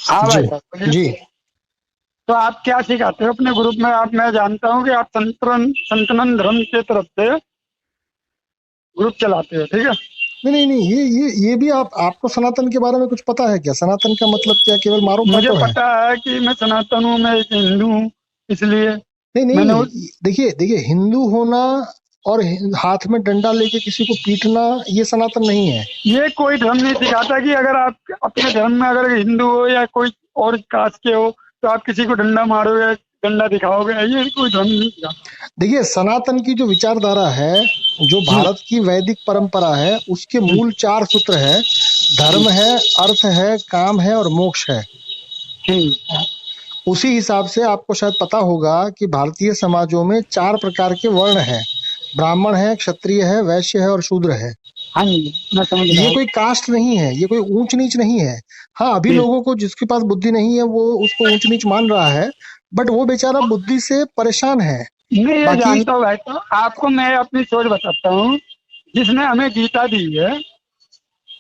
हाँ जी। भाई साहब बोलिए। जी। तो आप क्या सिखाते हो अपने ग्रुप में? आप, मैं जानता हूँ कि आप संतरण संतनन धर्म के तरफ से ग्रुप चलाते हो, ठीक है। नहीं नहीं नहीं, ये भी आपको सनातन के बारे में कुछ पता है क्या? सनातन का मतलब क्या केवल मारो मुझे काटो है? पता है कि मैं सनातन हूँ, मैं एक हिंदू हूँ, इसलिए नहीं मैंने नहीं, उस देखिए देखिए, हिंदू होना और हाथ में डंडा लेके किसी को पीटना, ये सनातन नहीं है। ये कोई धर्म नहीं सिखाता कि अगर आप अपने धर्म में अगर हिंदू हो या कोई और कास्ट के हो तो आप किसी को डंडा मारोगे, डंडा दिखाओगे, ये कोई धर्म नहीं सिखाता। देखिए, सनातन की जो विचारधारा है, जो हम्म, भारत की वैदिक परंपरा है, उसके हम्म, मूल चार सूत्र है। धर्म है, अर्थ है, काम है और मोक्ष है। हम्म, उसी हिसाब से आपको शायद पता होगा कि भारतीय समाजों में चार प्रकार के वर्ण हैं। ब्राह्मण है, क्षत्रिय है, वैश्य है और शूद्र है। हाँ जी, मैं समझ रहा ये हूँ। कोई कास्ट नहीं है, ये कोई ऊंच नीच नहीं है। हाँ, अभी जी, लोगों को, जिसके पास बुद्धि नहीं है, वो उसको ऊंच नीच मान रहा है। बट वो बेचारा बुद्धि से परेशान है। मैं ये बाकी जानता हूँ भाई, तो आपको मैं अपनी सोच बताता हूँ। जिसने हमें गीता दी है,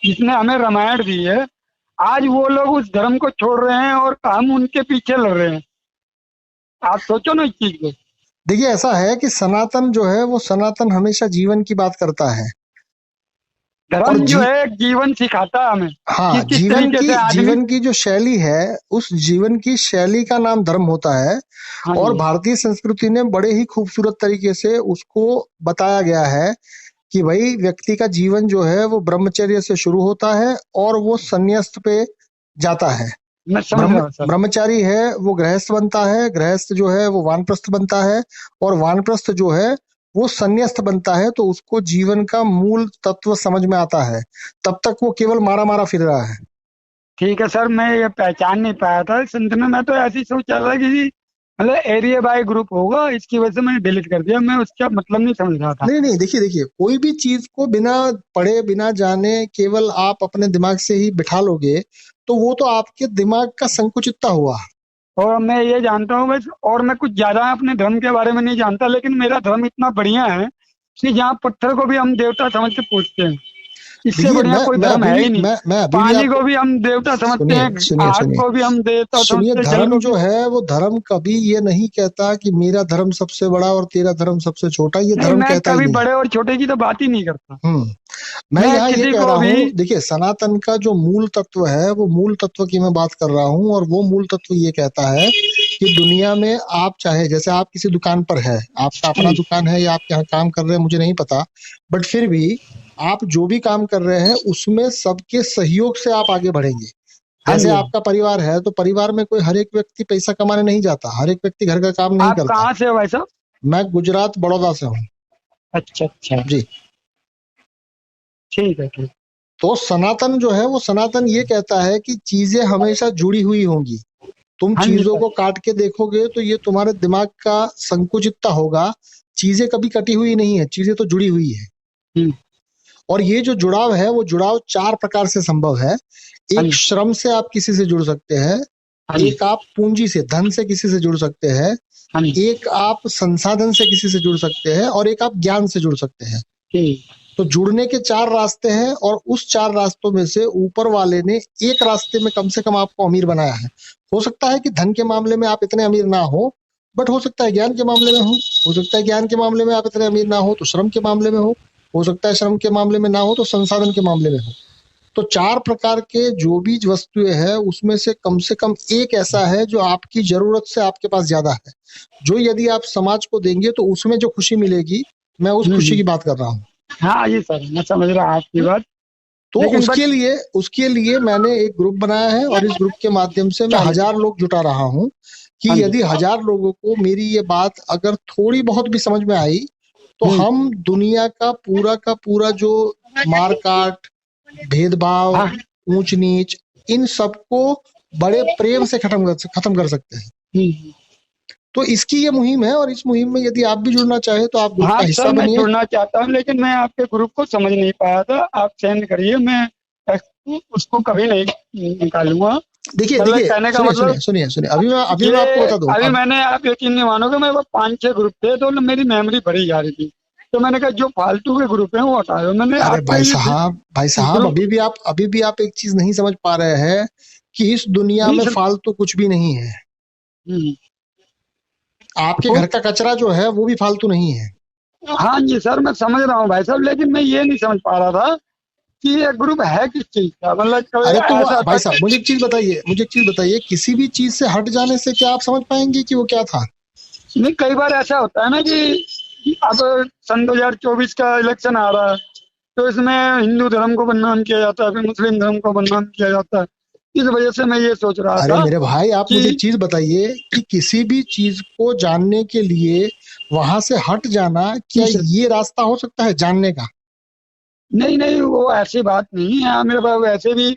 जिसने हमें रामायण दी है, आज वो लोग उस धर्म को छोड़ रहे हैं और हम उनके पीछे लड़ रहे हैं। आप सोचो ना इस चीज को। देखिए, ऐसा है कि सनातन जो है, वो सनातन हमेशा जीवन की बात करता है। और धर्म जो जी, है जीवन सिखाता है हमें कि हाँ, किस तरीके से आदमी। जीवन की जो शैली है, उस जीवन की शैली का नाम धर्म होता है। हाँ और जी। भारतीय संस्कृति ने बड़े ही खूबसूरत तरीके से उसको बताया गया है कि भाई, व्यक्ति का जीवन जो है वो ब्रह्मचर्य से शुरू होता है और वो संन्यास्त पे जाता है। मैं समझ रहा हूँ सर। ब्रह्मचारी है वो गृहस्थ बनता है, गृहस्थ जो है वो वानप्रस्थ बनता है, और वानप्रस्थ जो है वो संन्यास्त बनता है। तो उसको जीवन का मूल तत्व समझ में आता है। तब तक वो केवल मारा मारा फिर रहा है। ठीक है सर, मैं ये पहचान नहीं पाया था संतना। मैं तो ऐसी सोच चल रहा कि मतलब एरिया बाय ग्रुप होगा, इसकी वजह से मैंने डिलीट कर दिया। मैं उसका मतलब नहीं समझ रहा था। नहीं नहीं, देखिए देखिए, कोई भी चीज को बिना पढ़े बिना जाने केवल आप अपने दिमाग से ही बिठा लोगे, तो वो तो आपके दिमाग का संकुचितता हुआ। और मैं ये जानता हूँ बस, और मैं कुछ ज्यादा अपने धर्म के बारे में नहीं जानता, लेकिन मेरा धर्म इतना बढ़िया है कि जहाँ पत्थर को भी हम देवता समझ के पूजते हैं। इससे देखिए, बढ़िया कोई मैं धर्म अभी है भी ही नहीं। मैं अभी भी पानी आपको, को भी हम देवता समझते सुनिए हैं, सुनिए आग सुनिए को भी हम देवता सुनिए, समझते हैं, जल धर्म को जो भी। है वो धर्म कभी ये नहीं कहता कि मेरा धर्म सबसे बड़ा और तेरा धर्म सबसे छोटा, ये नहीं, धर्म मैं कहता ही कभी नहीं। बड़े और छोटे की तो बात ही नहीं करता। मैं मैं यहाँ ये किसी कह रहा को भी। हूँ, देखिए, सनातन का जो मूल तत्व है, वो मूल तत्व की मैं बात कर रहा हूँ। और वो मूल तत्व ये कहता है कि दुनिया में आप चाहे, जैसे आप किसी दुकान पर है, आपका अपना दुकान है या आप यहाँ काम कर रहे हैं, मुझे नहीं पता, बट फिर भी आप जो भी काम कर रहे हैं उसमें सबके सहयोग से आप आगे बढ़ेंगे। हाँ जैसे जी। आपका परिवार है, तो परिवार में कोई हर एक व्यक्ति पैसा कमाने नहीं जाता, हर एक व्यक्ति घर का काम नहीं आप करता। कहाँ से हो भाई साहब? मैं गुजरात बड़ौदा से हूँ। अच्छा अच्छा। जी। ठीक है, ठीक। तो सनातन जो है, वो सनातन ये कहता है कि चीजें हमेशा जुड़ी हुई होंगी। तुम हाँ जी चीजों सर। को काट के देखोगे तो ये तुम्हारे दिमाग का संकुचितता होगा। चीजें कभी कटी हुई नहीं है, चीजें तो जुड़ी हुई है। हम्म। और ये जो जुड़ाव है, वो जुड़ाव चार प्रकार से संभव है। हाँ एक, जी। श्रम से आप किसी से जुड़ सकते हैं। हाँ जी। एक, आप पूंजी से, धन से किसी से जुड़ सकते हैं। हाँ जी। एक, आप संसाधन से किसी से जुड़ सकते हैं। और एक, आप ज्ञान से जुड़ सकते हैं। ठीक। तो जुड़ने के चार रास्ते हैं, और उस चार रास्तों में से ऊपर वाले ने एक रास्ते में कम से कम आपको अमीर बनाया है। हो सकता है कि धन के मामले में आप इतने अमीर ना हो, बट हो सकता है ज्ञान के मामले में हो सकता है ज्ञान के मामले में आप इतने अमीर ना हो तो श्रम के मामले में हो सकता है श्रम के मामले में ना हो तो संसाधन के मामले में हो। तो चार प्रकार के जो भी वस्तुएं हैं, उसमें से कम एक ऐसा है जो आपकी जरूरत से आपके पास ज्यादा है, जो यदि आप समाज को देंगे तो उसमें जो खुशी मिलेगी, मैं उस खुशी हम्म। की बात कर रहा हूँ। हाँ जी सर, मैं समझ रहा हूँ आपकी बात। तो लेकिन बस। उसके लिए मैंने एक ग्रुप बनाया है, और इस ग्रुप के माध्यम से मैं चालीस। 1000 लोग जुटा रहा हूँ। हाँ कि जी। यदि 1000 लोगों को मेरी ये बात अगर थोड़ी बहुत भी समझ में आई, तो हम्म। हम दुनिया का पूरा जो मारकाट, भेदभाव, हाँ। ऊंच नीच, इन सबको बड़े प्रेम से खत्म कर सकते हैं। हम्म। तो इसकी ये मुहिम है, और इस मुहिम में यदि आप भी जुड़ना चाहे तो आप ग्रुप हाँ का सर, हिस्सा मैं बनिए। जुड़ना चाहता हूँ, लेकिन मैं आपके ग्रुप को समझ नहीं पाया था। आप सेंड करिए, मैं उसको कभी नहीं निकालूंगा। देखिए मतलब देखिए, कहने का सुनिए सुनिए मतलब सुनिए सुनिए, अभी मैं आपको ये, बता दूं अभी अब। मैंने, आप यकीन नहीं मानोगे, मेरे पास 5-6 ग्रुप थे तो मेरी मेमोरी भरी जा रही थी। तो मैंने कहा जो फालतू के ग्रुप हैं वो हटा दो। मैंने अरे आपका ये भाई साहब, ग्रुप। अभी भी आप एक चीज नहीं समझ पा रहे हैं कि इस दुनिया नहीं में सर। फालतू कुछ भी नहीं है। हम्म, आपके वो घर का कचरा जो है वो भी फालतू नहीं है। हाँ जी सर, मैं समझ रहा हूँ भाई साहब, लेकिन मैं ये नहीं समझ पा रहा था कि ये ग्रुप है किस चीज का, मतलब कभी अरे तो वो ऐसा भाई था। साहब मुझे एक चीज बताइए, किसी भी चीज से हट जाने से क्या आप समझ पाएंगे कि वो क्या था? नहीं, कई बार ऐसा होता है ना कि अब सन 2024 का इलेक्शन आ रहा है, तो इसमें हिंदू धर्म को बदनाम किया जाता है, फिर मुस्लिम धर्म को बदनाम किया जाता है। इस वजह से मैं ये सोच रहा अरे था मेरे भाई, आप कि मुझे एक चीज बताइए कि किसी भी चीज को जानने के लिए वहां से हट जाना, क्या किस ये रास्ता हो सकता है जानने का? नहीं नहीं, वो ऐसी बात नहीं है। मेरे पास वैसे भी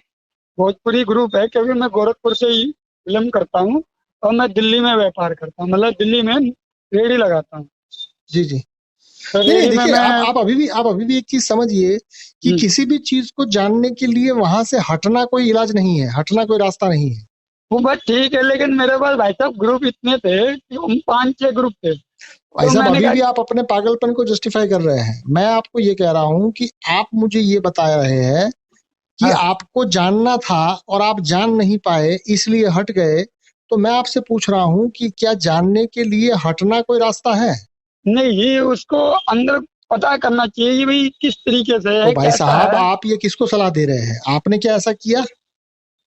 भोजपुरी ग्रुप है, क्योंकि मैं गोरखपुर से ही फिल्म करता हूँ और मैं दिल्ली में व्यापार करता हूँ, मतलब दिल्ली में रेडी लगाता हूँ। जी जी। तो नहीं नहीं, रेडी में देखिए, मैं आप अभी भी एक चीज समझिए कि किसी भी चीज को जानने के लिए वहां से हटना कोई इलाज नहीं है, हटना कोई रास्ता नहीं है। वो बात ठीक है, लेकिन मेरे पास भाई साहब ग्रुप इतने थे कि हम 5-6 ग्रुप थे, भाई तो साहब, मैंने अभी कहा भी आप अपने पागलपन को जस्टिफाई कर रहे हैं। मैं आपको ये कह रहा हूं कि आप मुझे ये बता रहे हैं कि हाँ। आपको जानना था और आप जान नहीं पाए इसलिए हट गए। तो मैं आपसे पूछ रहा हूं कि क्या जानने के लिए हटना कोई रास्ता है? नहीं, ये उसको अंदर पता करना चाहिए कि भाई किस तरीके से तो है, भाई कैसा साहब, है। आप ये किसको सलाह दे रहे हैं? आपने क्या ऐसा किया?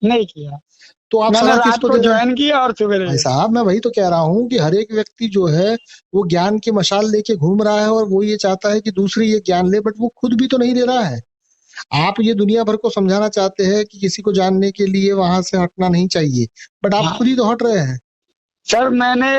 नहीं किया। तो आप मैंने सलाह रात किसको को दे रहे हैं? ज्वाइन किया और सवेरे भाई साहब, मैं वही तो कह रहा हूँ कि हर एक व्यक्ति जो है वो ज्ञान की मशाल लेके घूम रहा है और वो ये चाहता है कि दूसरे ये ज्ञान ले, बट वो खुद भी तो नहीं ले रहा है। आप ये दुनिया भर को समझाना चाहते हैं कि किसी को जानने के लिए वहां से हटना नहीं चाहिए, बट आप हाँ खुद ही तो हट रहे हैं। सर, मैंने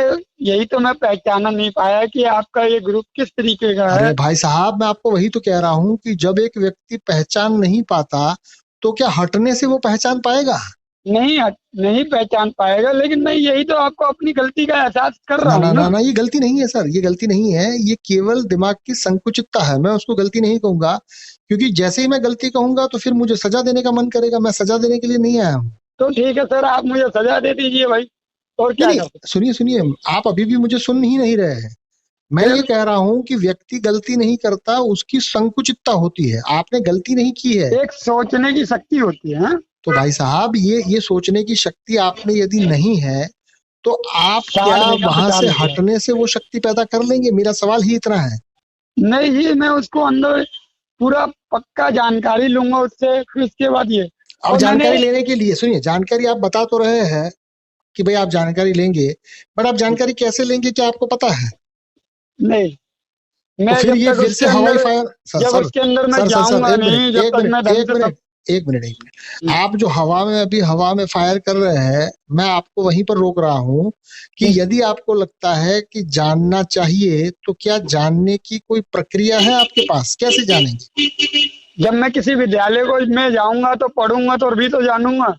यही तो मैं पहचाना नहीं पाया कि आपका ये ग्रुप किस तरीके का अरे है। भाई साहब, मैं आपको वही तो कह रहा हूँ कि जब एक व्यक्ति पहचान नहीं पाता तो क्या हटने से वो पहचान पाएगा? नहीं पहचान पाएगा, लेकिन मैं यही तो आपको अपनी गलती का एहसास कर रहा ना हूँ ना ना ना। ना, ये गलती नहीं है सर, ये गलती नहीं है, ये केवल दिमाग की संकुचितता है। मैं उसको गलती नहीं कहूंगा, क्योंकि जैसे ही मैं गलती कहूंगा तो फिर मुझे सजा देने का मन करेगा। मैं सजा देने के लिए नहीं आया हूँ। तो ठीक है सर, आप मुझे सजा दे दीजिए भाई, और नहीं क्या नहीं, कर सकते सुनिए सुनिए, आप अभी भी मुझे सुन ही नहीं रहे हैं। मैं फिर। ये कह रहा हूँ कि व्यक्ति गलती नहीं करता, उसकी संकुचितता होती है। आपने गलती नहीं की है। एक सोचने की शक्ति होती है, हाँ? तो भाई साहब, ये सोचने की शक्ति आप में यदि नहीं है तो आप क्या 60 बीघा वहां 50 से बीघा। हटने से वो शक्ति पैदा कर लेंगे? मेरा सवाल ही इतना है। नहीं जी, मैं उसको अंदर पूरा पक्का जानकारी लूंगा उससे, फिर उसके बाद ये। अब और मैंने जानकारी लेने के लिए सुनिए, जानकारी आप बता तो रहे हैं कि भाई आप जानकारी लेंगे, बट आप जानकारी कैसे लेंगे क्या आपको पता है? नहीं, तो मैं फिर जब ये तक फिर उसके से हवाई अंदर फायर। सर जब सर उसके अंदर मैं सर सर सर, जाऊंगा एक मिनट नहीं, जब एक तक मिनट मैं ढंग एक से सब। मिनट एक मिनट एक मिनट। आप जो हवा में फायर कर रहे हैं, मैं आपको वहीं पर रोक रहा हूं कि यदि आपको लगता है कि जानना चाहिए तो क्या जानने की कोई प्रक्रिया है आपके पास? कैसे जानेंगे? जब मैं किसी विद्यालय को में जाऊंगा तो पढ़ूंगा तो भी तो जानूंगा।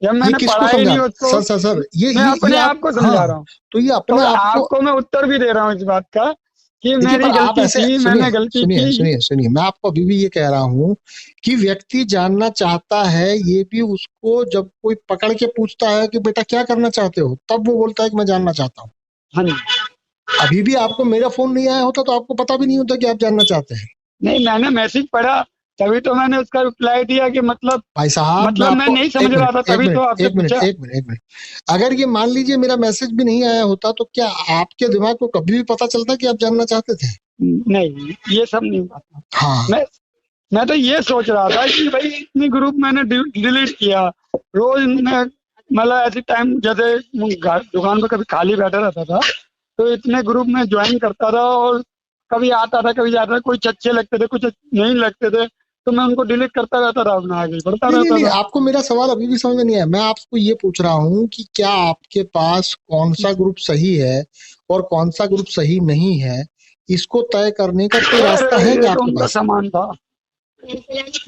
जब ये मैंने किसको पढ़ा ही समझा नहीं रहे? उसको। सर, मैं ये अपने आप, आप को हाँ, समझा रहा हूँ। तो ये अपने और आप को। आपको मैं उत्तर भी दे रहा हूँ इस बात का कि देखिए, पर मेरी आप गलती ऐसे थी, सुनिए मैंने गलती सुनिए की। सुनिए सुनिए, मैं आपको अभी भी ये कह रहा हूँ कि व्यक्ति जानना चाहता है, ये भी उसको जब कोई पकड़ के पूछता है कि बेटा क्या करना चाहते हो, तब वो बोलता है कि मैं जानना चाहता हूँ। हाँ जी। अभी भी आपको मेरा फोन नहीं आया होता तो आपको पता भी नहीं होता कि आप जानना चाहते हैं। नहीं, मैंने मैसेज पढ़ा, तभी तो मैंने उसका रिप्लाई दिया कि मतलब भाई साहब, मैं मैं आपको नहीं समझ एक रहा मिनट था, एक तभी तो मिनट आपसे एक मिनट पूछा। एक मिनट एक मिनट, अगर ये मान लीजिए मेरा मैसेज भी नहीं आया होता तो क्या आपके दिमाग को कभी भी पता चलता कि आप जानना चाहते थे? नहीं, ये सब नहीं हुआ था। हाँ। मैं तो ये सोच रहा था कि भाई इतनी ग्रुप मैंने डिलीट किया। रोज मैं मतलब ऐसे टाइम जैसे दुकान पर कभी खाली बैठा रहता था, तो इतने ग्रुप में ज्वाइन करता था, और कभी आता था कभी जाता था, कुछ अच्छे लगते थे कुछ नहीं लगते थे, तो मैं उनको डिलीट करता रहता था, अपना आगे बढ़ता नहीं नहीं रहता नहीं, था। आपको मेरा सवाल अभी भी समझ में नहीं आया। मैं आपको ये पूछ रहा हूँ कि क्या आपके पास कौन सा ग्रुप सही है और कौन सा ग्रुप सही नहीं है, इसको तय करने का कोई रास्ता अरे है ये क्या तो आपके उनका पास? सामान था।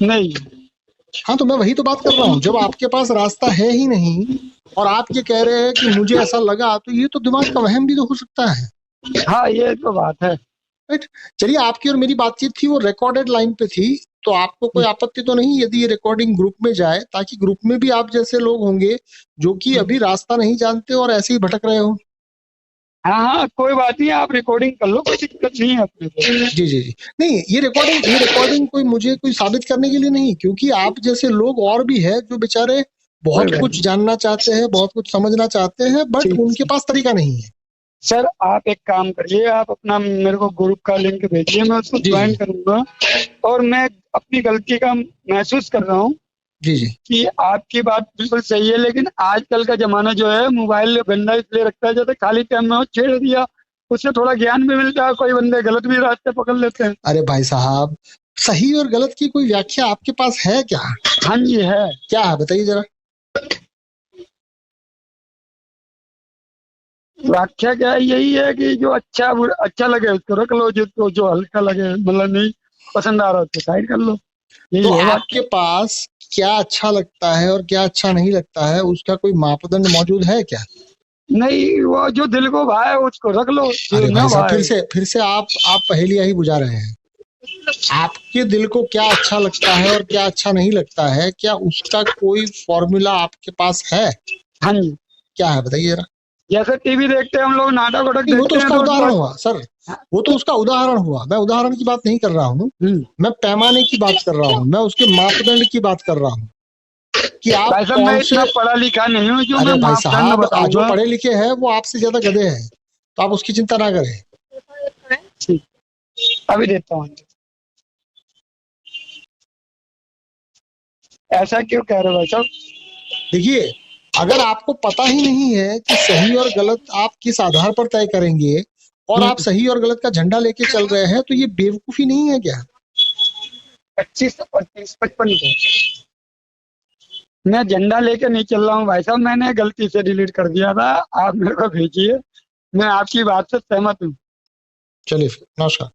नहीं। हाँ, तो मैं वही तो बात कर रहा हूँ। जब आपके पास रास्ता है ही नहीं और आप ये कह रहे हैं कि मुझे ऐसा लगा, तो ये तो दिमाग का वहम भी तो हो सकता है। हाँ, ये तो बात है। राइट। चलिए, आपकी और मेरी बातचीत थी, वो रिकॉर्डेड लाइन पे थी, तो आपको कोई आपत्ति तो नहीं यदि ये रिकॉर्डिंग ग्रुप में जाए, ताकि ग्रुप में भी आप जैसे लोग होंगे जो कि अभी रास्ता नहीं जानते और ऐसे ही भटक रहे हो। हाँ हाँ, कोई बात नहीं, आप रिकॉर्डिंग कर लो, कोई दिक्कत नहीं है अपने को। जी जी जी। नहीं, ये रिकॉर्डिंग कोई मुझे कोई साबित करने के लिए नहीं, क्योंकि आप जैसे लोग और भी है जो बेचारे बहुत कोई कुछ बात जानना चाहते हैं, बहुत कुछ समझना चाहते हैं, बट ठीक। उनके पास तरीका नहीं है। सर आप एक काम करिए, आप अपना मेरे को ग्रुप का लिंक भेजिए, मैं उसको जी ज्वाइन जी करूंगा। और मैं अपनी गलती का महसूस कर रहा हूँ जी जी। कि आपकी बात बिल्कुल सही है, लेकिन आजकल का जमाना जो है मोबाइल गंदा इसलिए रखता है, जैसे खाली टाइम में वो छेड़ दिया, उससे थोड़ा ज्ञान भी मिलता है, कोई बंदे गलत भी रास्ते पकड़ लेते हैं। अरे भाई साहब, सही और गलत की कोई व्याख्या आपके पास है क्या? हाँ जी है। क्या है बताइए जरा। व्याख्या क्या है, यही है कि जो अच्छा लगे उसको रख लो, जिसको जो हल्का लगे, मतलब नहीं पसंद आ रहा उसको साइड कर लो, तो यही है आपके व्याख्या। पास क्या अच्छा लगता है और क्या अच्छा नहीं लगता है, उसका कोई मापदंड मौजूद है क्या? नहीं, वो जो दिल को भाए उसको रख लो, जो अरे ना भाई साहब, भाए। फिर से आप पहेलियां ही बुझा रहे हैं। आपके दिल को क्या अच्छा लगता है और क्या अच्छा नहीं लगता है, क्या उसका कोई फॉर्मूला आपके पास है? हाँ जी। क्या है बताइए जरा। जैसे टीवी देखते हैं हम लोग, नाटक वाटक नहीं, वो तो देखते हैं उसका तो उदाहरण हुआ सर। वो तो तो- उसका उदाहरण हुआ, मैं उदाहरण की बात नहीं कर रहा हूँ। हम्म। मैं पैमाने की बात कर रहा हूँ, मैं उसके मापदंड की बात कर रहा हूँ कि आप भाई साहब मैं कौन से। इतना पढ़ा लिखा नहीं हूँ जो मैं अरे भाई मापदंड साहब, जो बताऊंगा। पढ़े लिखे हैं वो आपसे ज्यादा गधे हैं, तो आप उसकी चिंता ना करें। ठीक, अभी देता हूँ। ऐसा क्यों कह रहे हो भाई साहब? देखिए, अगर आपको पता ही नहीं है कि सही और गलत आप किस आधार पर तय करेंगे, और आप सही और गलत का झंडा लेके चल रहे हैं, तो ये बेवकूफी नहीं है क्या? 25 और 30 55 को मैं झंडा लेके नहीं चल रहा हूँ भाई साहब, मैंने गलती से डिलीट कर दिया था, आप मेरे को भेजिए, मैं आपकी बात से सहमत हूँ। चलिए फिर, नमस्कार।